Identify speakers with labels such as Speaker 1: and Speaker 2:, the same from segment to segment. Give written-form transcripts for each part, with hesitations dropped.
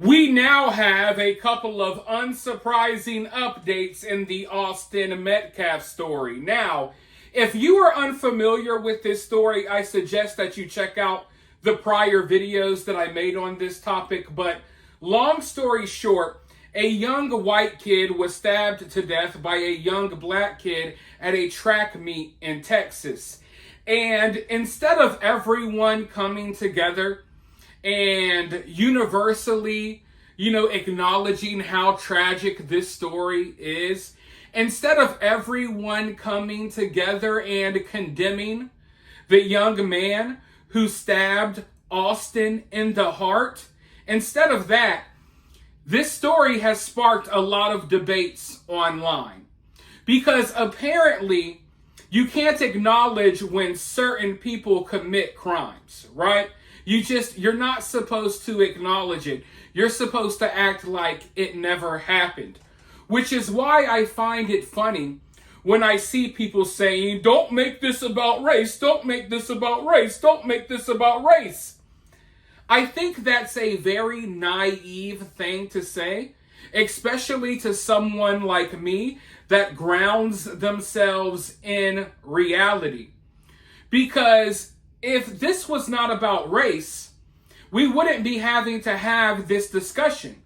Speaker 1: We now have a couple of unsurprising updates in the Austin Metcalf story. Now, if you are unfamiliar with this story, I suggest that you check out the prior videos that I made on this topic. But long story short, a young white kid was stabbed to death by a young black kid at a track meet in Texas. And instead of everyone coming together and universally, acknowledging how tragic this story is, instead of everyone coming together and condemning the young man who stabbed Austin in the heart, instead of that, this story has sparked a lot of debates online. Because apparently, you can't acknowledge when certain people commit crimes, right? You're not supposed to acknowledge it. You're supposed to act like it never happened. Which is why I find it funny when I see people saying, don't make this about race, don't make this about race, don't make this about race. I think that's a very naive thing to say, especially to someone like me that grounds themselves in reality. Because if this was not about race, we wouldn't be having to have this discussion.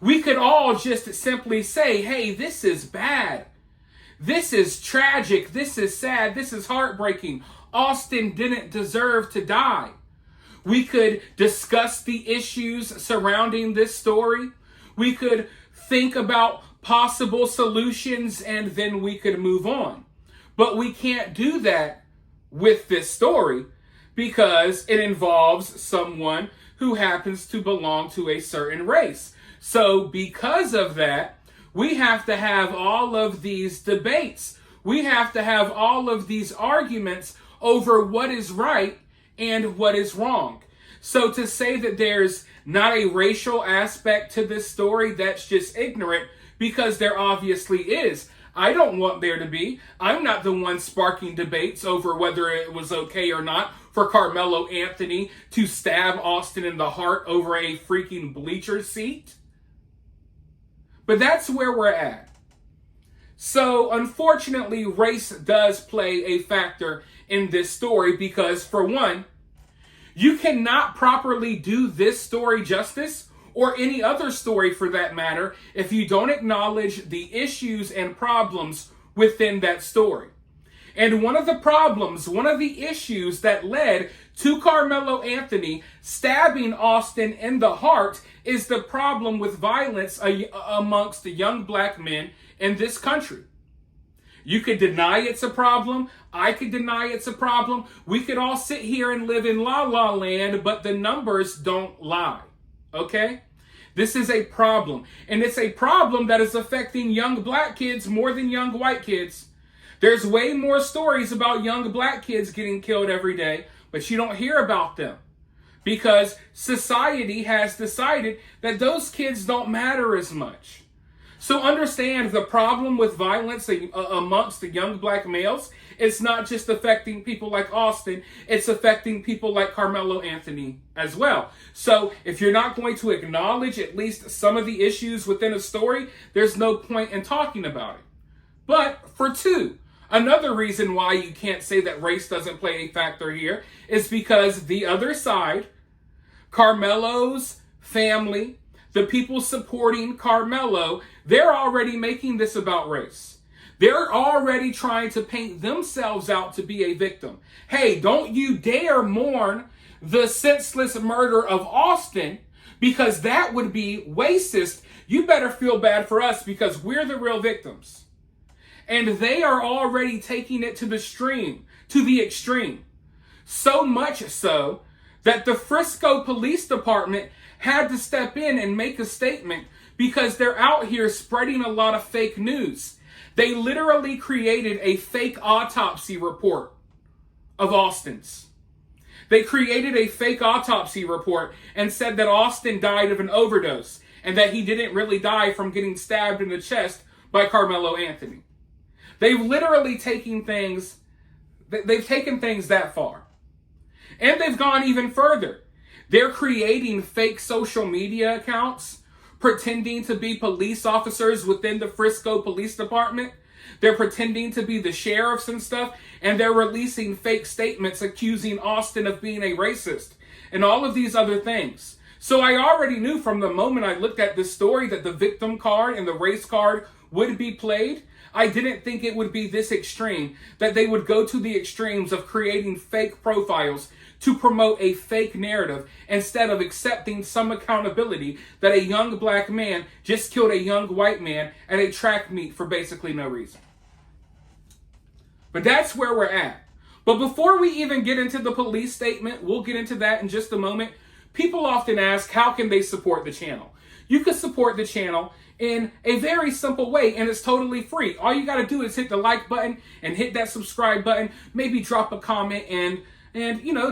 Speaker 1: We could all just simply say, hey, this is bad. This is tragic. This is sad. This is heartbreaking. Austin didn't deserve to die. We could discuss the issues surrounding this story. We could think about possible solutions, and then we could move on. But we can't do that with this story because it involves someone who happens to belong to a certain race. So because of that, we have to have all of these debates. We have to have all of these arguments over what is right and what is wrong. So to say that there's not a racial aspect to this story, that's just ignorant, because there obviously is. I don't want there to be. I'm not the one sparking debates over whether it was okay or not for Carmelo Anthony to stab Austin in the heart over a freaking bleacher seat. But that's where we're at. So unfortunately, race does play a factor in this story because, for one, you cannot properly do this story justice, or any other story for that matter, if you don't acknowledge the issues and problems within that story. And one of the issues that led to Carmelo Anthony stabbing Austin in the heart is the problem with violence amongst the young black men in this country. You could deny it's a problem. I could deny it's a problem. We could all sit here and live in la la land, but the numbers don't lie. Okay? This is a problem. And it's a problem that is affecting young black kids more than young white kids. There's way more stories about young black kids getting killed every day, but you don't hear about them because society has decided that those kids don't matter as much. So understand the problem with violence amongst the young black males. It's not just affecting people like Austin. It's affecting people like Carmelo Anthony as well. So if you're not going to acknowledge at least some of the issues within a story, there's no point in talking about it. But for two, another reason why you can't say that race doesn't play a factor here is because the other side, Carmelo's family, the people supporting Carmelo, they're already making this about race. They're already trying to paint themselves out to be a victim. Hey, don't you dare mourn the senseless murder of Austin, because that would be racist. You better feel bad for us because we're the real victims. And they are already taking it to the extreme. So much so that the Frisco Police Department had to step in and make a statement because they're out here spreading a lot of fake news. They literally created a fake autopsy report of Austin's. They created a fake autopsy report and said that Austin died of an overdose and that he didn't really die from getting stabbed in the chest by Carmelo Anthony. They've literally taken things that far. And they've gone even further. They're creating fake social media accounts, pretending to be police officers within the Frisco Police Department. They're pretending to be the sheriffs and stuff, and they're releasing fake statements accusing Austin of being a racist and all of these other things. So I already knew from the moment I looked at this story that the victim card and the race card would be played. I didn't think it would be this extreme, that they would go to the extremes of creating fake profiles to promote a fake narrative instead of accepting some accountability that a young black man just killed a young white man at a track meet for basically no reason. But that's where we're at. But before we even get into the police statement, we'll get into that in just a moment. People often ask, how can they support the channel? You can support the channel in a very simple way, and it's totally free. All you got to do is hit the like button and hit that subscribe button. Maybe drop a comment and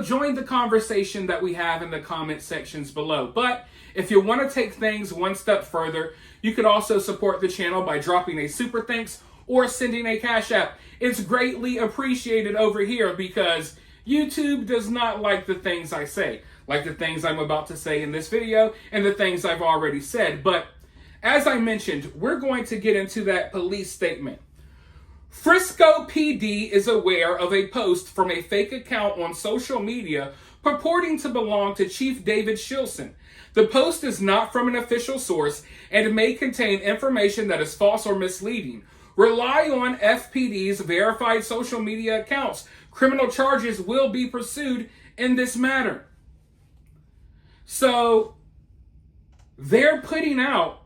Speaker 1: join the conversation that we have in the comment sections below. But if you want to take things one step further, you could also support the channel by dropping a super thanks or sending a Cash App. It's greatly appreciated over here because YouTube does not like the things I say, like the things I'm about to say in this video and the things I've already said. But as I mentioned, we're going to get into that police statement. Frisco PD is aware of a post from a fake account on social media purporting to belong to Chief David Shilson. The post is not from an official source and may contain information that is false or misleading. Rely on FPD's verified social media accounts. Criminal charges will be pursued in this matter. So they're putting out,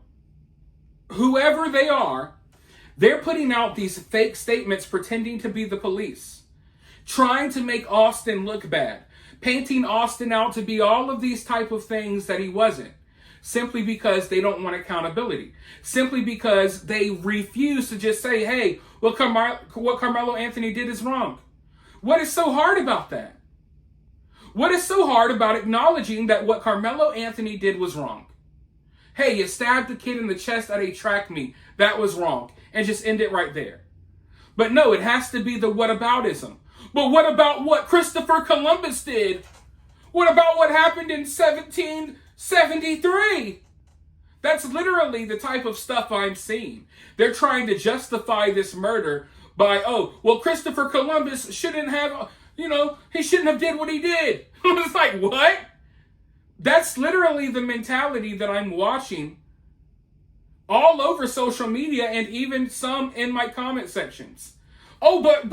Speaker 1: whoever they are, they're putting out these fake statements pretending to be the police, trying to make Austin look bad, painting Austin out to be all of these type of things that he wasn't, simply because they don't want accountability, simply because they refuse to just say, hey, what Carmelo Anthony did is wrong. What is so hard about that? What is so hard about acknowledging that what Carmelo Anthony did was wrong? Hey, you stabbed a kid in the chest at a track meet. That was wrong. And just end it right there. But no, it has to be the whataboutism. But what about what Christopher Columbus did? What about what happened in 1773? That's literally the type of stuff I'm seeing. They're trying to justify this murder by, Christopher Columbus shouldn't have, he shouldn't have did what he did. It's like, what? That's literally the mentality that I'm watching all over social media and even some in my comment sections. Oh, but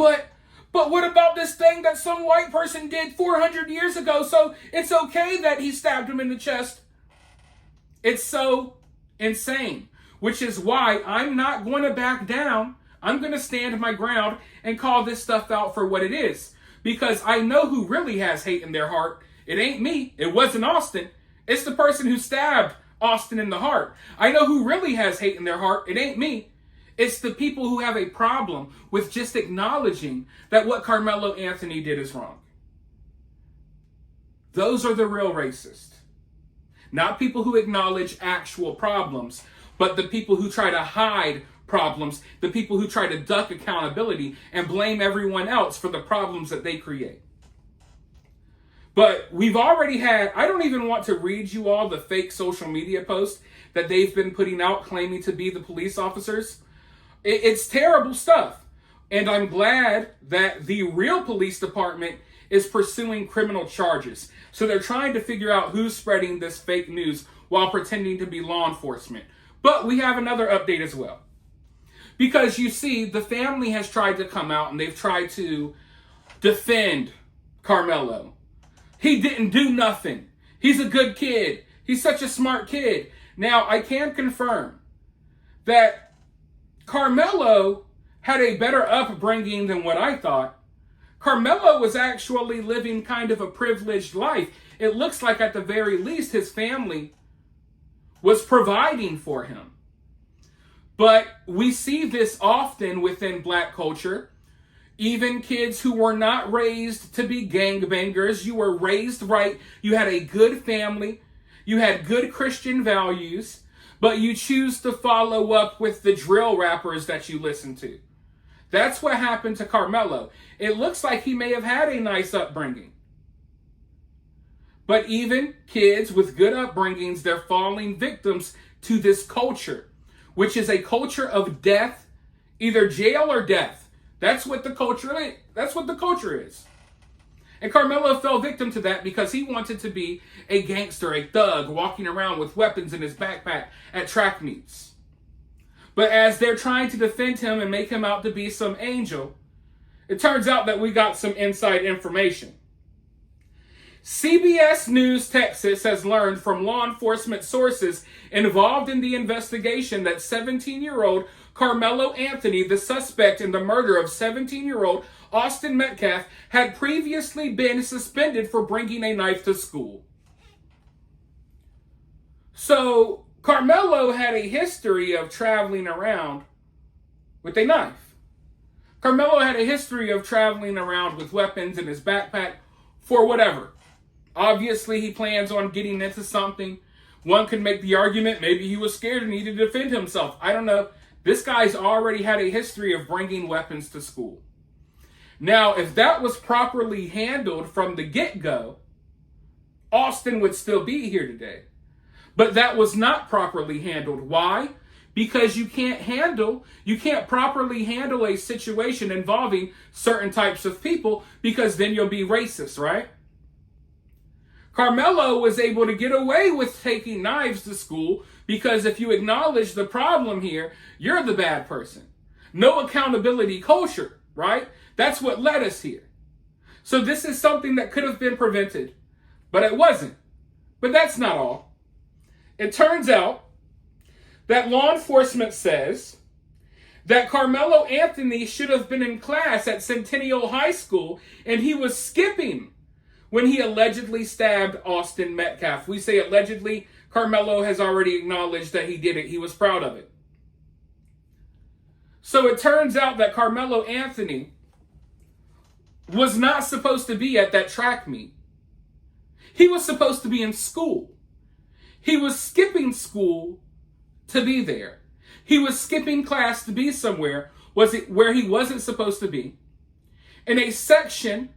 Speaker 1: what about this thing that some white person did 400 years ago? So it's okay that he stabbed him in the chest. It's so insane, which is why I'm not going to back down. I'm going to stand my ground and call this stuff out for what it is, because I know who really has hate in their heart. It ain't me. It wasn't Austin. It's the person who stabbed Austin in the heart. I know who really has hate in their heart. It ain't me. It's the people who have a problem with just acknowledging that what Carmelo Anthony did is wrong. Those are the real racists. Not people who acknowledge actual problems, but the people who try to hide problems, the people who try to duck accountability and blame everyone else for the problems that they create. But we've already had, I don't even want to read you all the fake social media posts that they've been putting out claiming to be the police officers. It's terrible stuff. And I'm glad that the real police department is pursuing criminal charges. So they're trying to figure out who's spreading this fake news while pretending to be law enforcement. But we have another update as well. Because you see, the family has tried to come out and they've tried to defend Carmelo. He didn't do nothing. He's a good kid. He's such a smart kid. Now, I can confirm that Carmelo had a better upbringing than what I thought. Carmelo was actually living kind of a privileged life. It looks like at the very least his family was providing for him. But we see this often within black culture. Even kids who were not raised to be gangbangers, you were raised right, you had a good family, you had good Christian values, but you choose to follow up with the drill rappers that you listen to. That's what happened to Carmelo. It looks like he may have had a nice upbringing. But even kids with good upbringings, they're falling victims to this culture, which is a culture of death, either jail or death. That's what the culture is. That's what the culture is. And Carmelo fell victim to that because he wanted to be a gangster, a thug, walking around with weapons in his backpack at track meets. But as they're trying to defend him and make him out to be some angel, it turns out that we got some inside information. CBS News Texas has learned from law enforcement sources involved in the investigation that 17-year-old Carmelo Anthony, the suspect in the murder of 17-year-old Austin Metcalf, had previously been suspended for bringing a knife to school. So, Carmelo had a history of traveling around with a knife. Carmelo had a history of traveling around with weapons in his backpack for whatever. Obviously, he plans on getting into something. One could make the argument maybe he was scared and needed to defend himself. I don't know. This guy's already had a history of bringing weapons to school. Now, if that was properly handled from the get-go, Austin would still be here today. But that was not properly handled. Why? Because you can't properly handle a situation involving certain types of people, because then you'll be racist, right? Carmelo was able to get away with taking knives to school because if you acknowledge the problem here, you're the bad person. No accountability culture, right? That's what led us here. So this is something that could have been prevented, but it wasn't. But that's not all. It turns out that law enforcement says that Carmelo Anthony should have been in class at Centennial High School and he was skipping when he allegedly stabbed Austin Metcalf. We say allegedly. Carmelo has already acknowledged that he did it. He was proud of it. So it turns out that Carmelo Anthony was not supposed to be at that track meet. He was supposed to be in school. He was skipping school to be there. He was skipping class to be somewhere where he wasn't supposed to be. In a section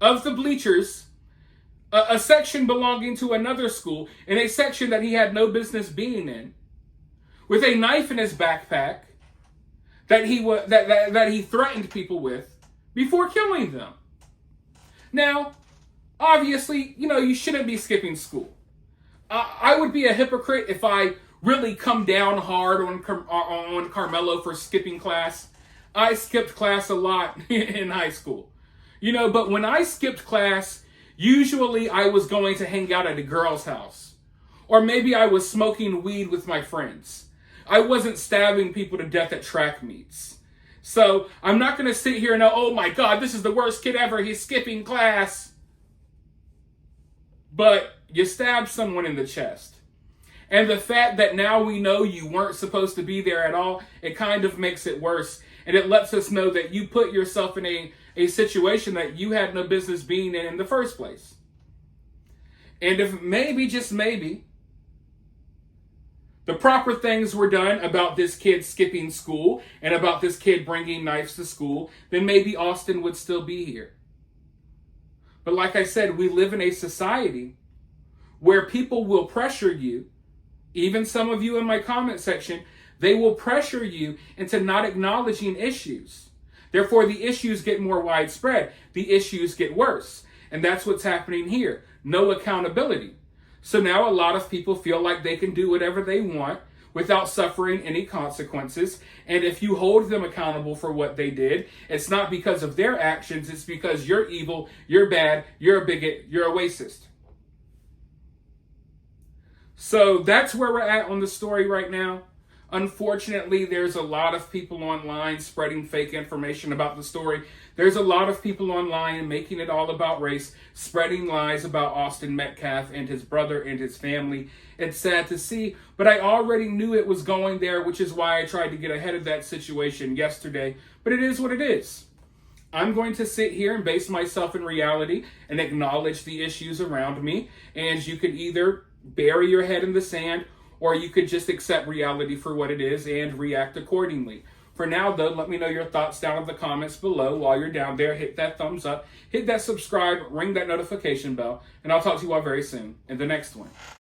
Speaker 1: of the bleachers, a section belonging to another school, in a section that he had no business being in, with a knife in his backpack that he threatened people with before killing them. Now, obviously, you shouldn't be skipping school. I would be a hypocrite if I really come down hard on Carmelo for skipping class. I skipped class a lot in high school. But when I skipped class, usually I was going to hang out at a girl's house. Or maybe I was smoking weed with my friends. I wasn't stabbing people to death at track meets. So I'm not going to sit here and oh my God, this is the worst kid ever. He's skipping class. But you stabbed someone in the chest. And the fact that now we know you weren't supposed to be there at all, it kind of makes it worse. And it lets us know that you put yourself in a situation that you had no business being in the first place. And if maybe, just maybe, the proper things were done about this kid skipping school and about this kid bringing knives to school, then maybe Austin would still be here. But like I said, we live in a society where people will pressure you, even some of you in my comment section, they will pressure you into not acknowledging issues. Therefore, the issues get more widespread. The issues get worse. And that's what's happening here. No accountability. So now a lot of people feel like they can do whatever they want without suffering any consequences. And if you hold them accountable for what they did, it's not because of their actions. It's because you're evil, you're bad, you're a bigot, you're a racist. So that's where we're at on the story right now. Unfortunately, there's a lot of people online spreading fake information about the story. There's a lot of people online making it all about race, spreading lies about Austin Metcalf and his brother and his family. It's sad to see, but I already knew it was going there, which is why I tried to get ahead of that situation yesterday. But it is what it is. I'm going to sit here and base myself in reality and acknowledge the issues around me. And you can either bury your head in the sand, or you could just accept reality for what it is and react accordingly. For now, though, let me know your thoughts down in the comments below. While you're down there, hit that thumbs up, hit that subscribe, ring that notification bell, and I'll talk to you all very soon in the next one.